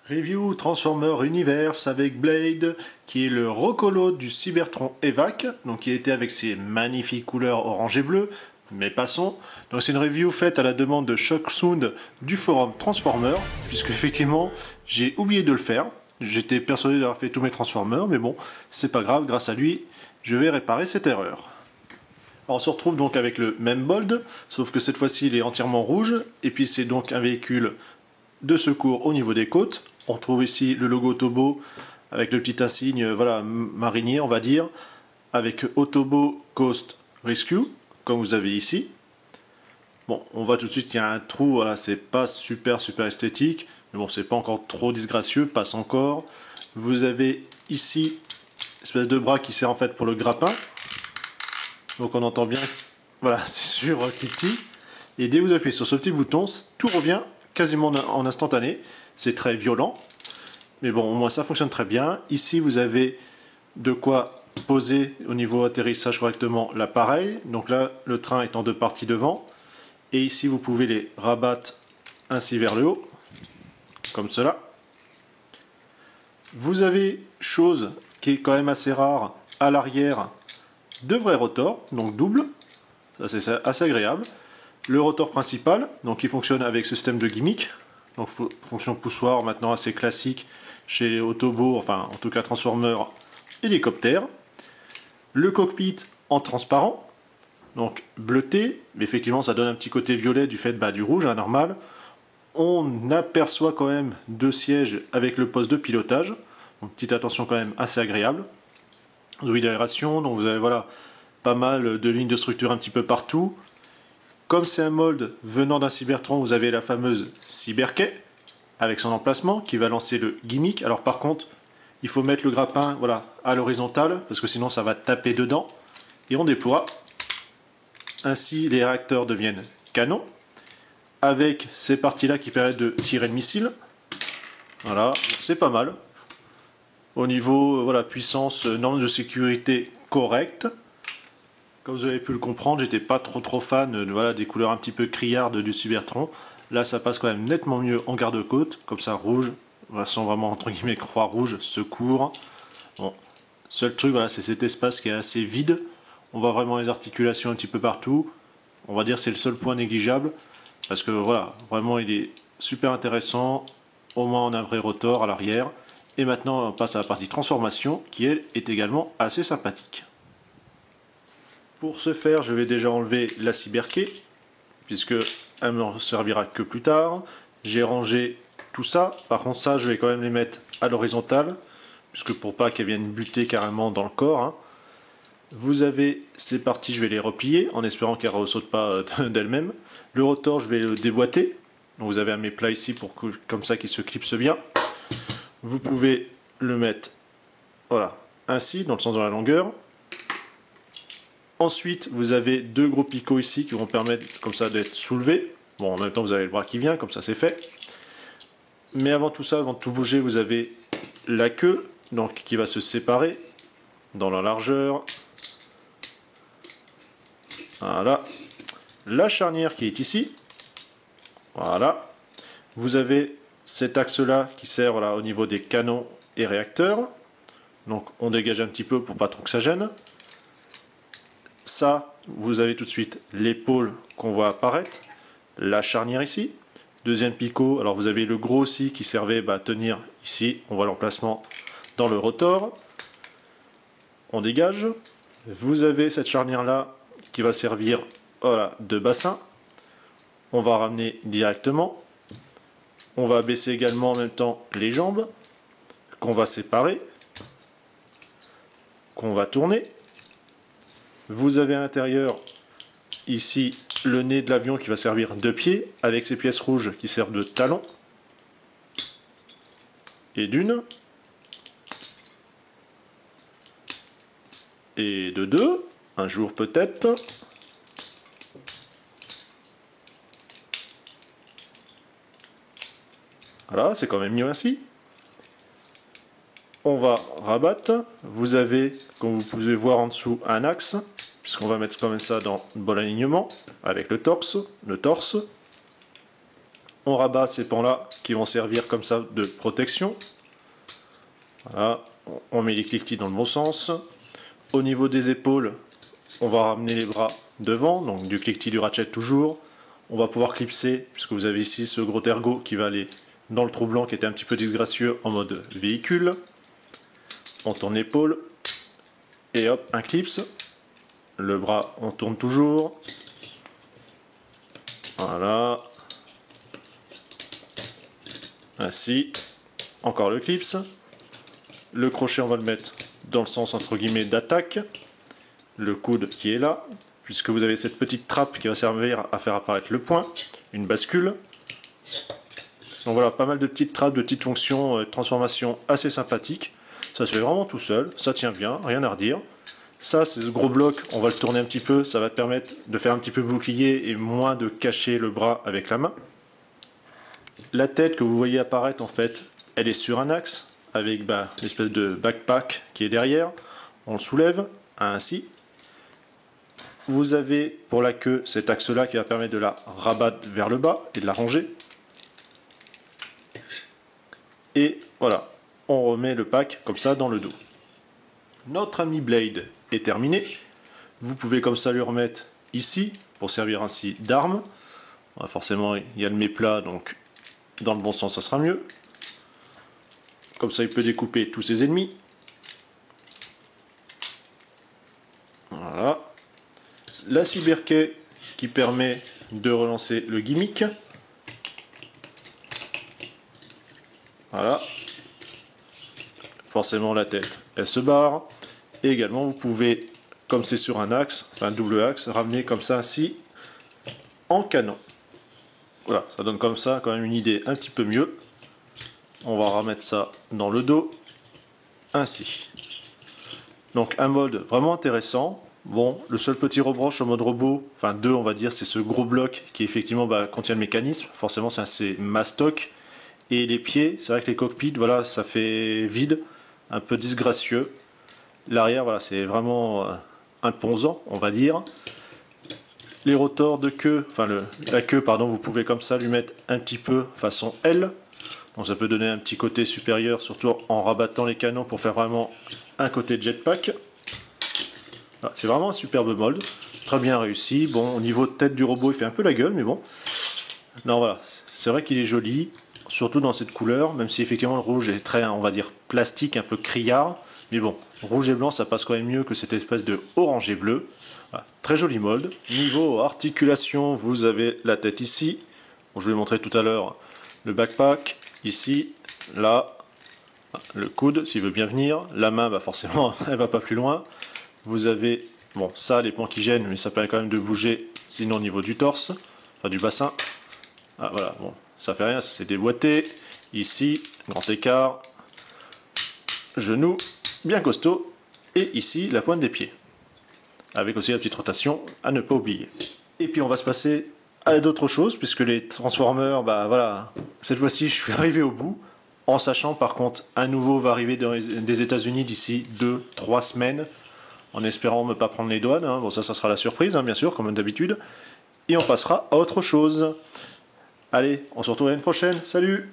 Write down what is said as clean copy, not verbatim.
Review Transformer Universe avec Blade, qui est le recolo du Cybertron EVAC, donc qui était avec ses magnifiques couleurs orange et bleu, mais passons. Donc c'est une review faite à la demande de Shocksound du forum Transformer, puisque effectivement j'ai oublié de le faire. J'étais persuadé d'avoir fait tous mes Transformers, mais bon, c'est pas grave, grâce à lui, je vais réparer cette erreur. Alors on se retrouve donc avec le même Bold, sauf que cette fois-ci il est entièrement rouge, et puis c'est donc un véhicule de secours au niveau des côtes. On retrouve ici le logo Autobo avec le petit insigne voilà, marinier, on va dire, avec Autobo Coast Rescue, comme vous avez ici. Bon, on voit tout de suite qu'il y a un trou, voilà, c'est pas super esthétique, mais bon, c'est pas encore trop disgracieux, passe encore. Vous avez ici une espèce de bras qui sert en fait pour le grappin. Donc on entend bien, voilà, c'est sur Kitty. Et dès que vous appuyez sur ce petit bouton, tout revient quasiment en instantané. C'est très violent, mais bon, au moins ça fonctionne très bien. Ici, vous avez de quoi poser au niveau atterrissage correctement l'appareil. Donc là, le train est en deux parties devant. Et ici, vous pouvez les rabattre ainsi vers le haut, comme cela. Vous avez, chose qui est quand même assez rare, à l'arrière, deux vrais rotors, donc double. Ça, c'est assez agréable. Le rotor principal, donc qui fonctionne avec ce système de gimmick, donc fonction poussoir maintenant assez classique chez Autobo, enfin en tout cas Transformer hélicoptère. Le cockpit en transparent, donc bleuté, mais effectivement ça donne un petit côté violet du fait du rouge, normal. On aperçoit quand même deux sièges avec le poste de pilotage, donc petite attention quand même assez agréable. Douille d'aération, donc vous avez voilà pas mal de lignes de structure un petit peu partout. Comme c'est un mold venant d'un Cybertron, vous avez la fameuse Cyberquai avec son emplacement qui va lancer le gimmick. Alors par contre, il faut mettre le grappin voilà, à l'horizontale parce que sinon ça va taper dedans et on déploie. Ainsi, les réacteurs deviennent canons avec ces parties-là qui permettent de tirer le missile. Voilà, c'est pas mal. Au niveau voilà, puissance, norme de sécurité correcte. Comme vous avez pu le comprendre, j'étais pas trop fan voilà, des couleurs un petit peu criardes du Cybertron. Là, ça passe quand même nettement mieux en garde-côte, comme ça, rouge, voilà, sans vraiment entre guillemets croix rouge, secours. Bon, seul truc, voilà, c'est cet espace qui est assez vide. On voit vraiment les articulations un petit peu partout. On va dire c'est le seul point négligeable, parce que voilà, vraiment il est super intéressant. Au moins on a un vrai rotor à l'arrière. Et maintenant on passe à la partie transformation, qui elle est également assez sympathique. Pour ce faire, je vais déjà enlever la Cyberquai, puisque elle ne me servira que plus tard. J'ai rangé tout ça. Par contre, ça, je vais quand même les mettre à l'horizontale, puisque pour pas qu'elles viennent buter carrément dans le corps. Vous avez ces parties, je vais les replier, en espérant qu'elles ne ressautent pas d'elles-mêmes. Le rotor, je vais le déboîter. Donc vous avez un mes plats ici, pour que, comme ça, qu'il se clipse bien. Vous pouvez le mettre, voilà, ainsi, dans le sens de la longueur. Ensuite, vous avez deux gros picots ici qui vont permettre comme ça d'être soulevés. Bon, en même temps, vous avez le bras qui vient, comme ça c'est fait. Mais avant tout ça, avant de tout bouger, vous avez la queue donc, qui va se séparer dans la largeur. Voilà. La charnière qui est ici. Voilà. Vous avez cet axe-là qui sert voilà, au niveau des canons et réacteurs. Donc on dégage un petit peu pour pas trop que ça gêne. Ça, vous avez tout de suite l'épaule qu'on voit apparaître, la charnière ici, deuxième picot, alors vous avez le gros aussi qui servait à tenir ici, on voit l'emplacement dans le rotor, on dégage, vous avez cette charnière là qui va servir voilà, de bassin, on va ramener directement, on va baisser également en même temps les jambes, qu'on va séparer, qu'on va tourner. Vous avez à l'intérieur, ici, le nez de l'avion qui va servir de pied, avec ces pièces rouges qui servent de talon. Et d'une. Et de deux, un jour peut-être. Voilà, c'est quand même mieux ainsi. On va rabattre. Vous avez, comme vous pouvez voir en dessous, un axe, puisqu'on va mettre quand même ça dans le bon alignement, avec le torse. on rabat ces pans-là qui vont servir comme ça de protection. Voilà, on met les cliquetis dans le bon sens. Au niveau des épaules, on va ramener les bras devant, donc du cliquetis du ratchet toujours. On va pouvoir clipser, puisque vous avez ici ce gros ergot qui va aller dans le trou blanc qui était un petit peu disgracieux en mode véhicule. On tourne l'épaule, et hop, un clips. Le bras, on tourne toujours. Voilà. Ainsi. Encore le clips. Le crochet, on va le mettre dans le sens entre guillemets d'attaque. Le coude qui est là, puisque vous avez cette petite trappe qui va servir à faire apparaître le point. Une bascule. Donc voilà, pas mal de petites trappes, de petites fonctions de transformation assez sympathiques. Ça se fait vraiment tout seul, ça tient bien, rien à redire. Ça, c'est ce gros bloc, on va le tourner un petit peu, ça va te permettre de faire un petit peu bouclier et moins de cacher le bras avec la main. La tête que vous voyez apparaître, en fait, elle est sur un axe, avec l'espèce de backpack qui est derrière. On le soulève, ainsi. Vous avez pour la queue cet axe-là qui va permettre de la rabattre vers le bas et de la ranger. Et voilà, on remet le pack comme ça dans le dos. Notre ami Blade est terminé. Vous pouvez comme ça lui remettre ici pour servir ainsi d'arme. Forcément, il y a le méplat, donc dans le bon sens, ça sera mieux. Comme ça, il peut découper tous ses ennemis. Voilà. La cyberkey qui permet de relancer le gimmick. Voilà. Forcément, la tête, elle se barre. Et également, vous pouvez, comme c'est sur un axe, enfin un double axe, ramener comme ça ainsi en canon. Voilà, ça donne comme ça quand même une idée un petit peu mieux. On va remettre ça dans le dos, ainsi. Donc un mode vraiment intéressant. Bon, le seul petit reproche au mode robot, enfin deux on va dire, c'est ce gros bloc qui effectivement contient le mécanisme. Forcément c'est assez mastoc. Et les pieds, c'est vrai que les cockpits, voilà, ça fait vide, un peu disgracieux. L'arrière, voilà, c'est vraiment imposant, on va dire. Les rotors de queue, enfin la queue, pardon, vous pouvez comme ça lui mettre un petit peu façon L. Donc ça peut donner un petit côté supérieur, surtout en rabattant les canons pour faire vraiment un côté jetpack. Voilà, c'est vraiment un superbe mold, très bien réussi. Bon, au niveau de tête du robot, il fait un peu la gueule, mais bon. Non, voilà, c'est vrai qu'il est joli, surtout dans cette couleur, même si effectivement le rouge est très, on va dire, plastique, un peu criard. Mais bon, rouge et blanc, ça passe quand même mieux que cette espèce de orange et bleu. Voilà, très joli mold. Niveau articulation, vous avez la tête ici. Bon, je vous l'ai montré tout à l'heure, le backpack, ici, là, le coude, s'il veut bien venir. La main, forcément, elle va pas plus loin. Vous avez, bon, ça, les points qui gênent, mais ça permet quand même de bouger, sinon au niveau du torse, enfin du bassin. Ah, voilà, bon, ça fait rien, c'est déboîté. Ici, grand écart. Genou, bien costaud. Et ici, la pointe des pieds. Avec aussi la petite rotation à ne pas oublier. Et puis on va se passer à d'autres choses, puisque les Transformers, voilà, cette fois-ci je suis arrivé au bout, en sachant par contre, un nouveau va arriver des États-Unis d'ici 2-3 semaines, en espérant ne pas prendre les douanes, hein. Bon ça sera la surprise, hein, bien sûr, comme d'habitude, et on passera à autre chose. Allez, on se retrouve à une prochaine, salut!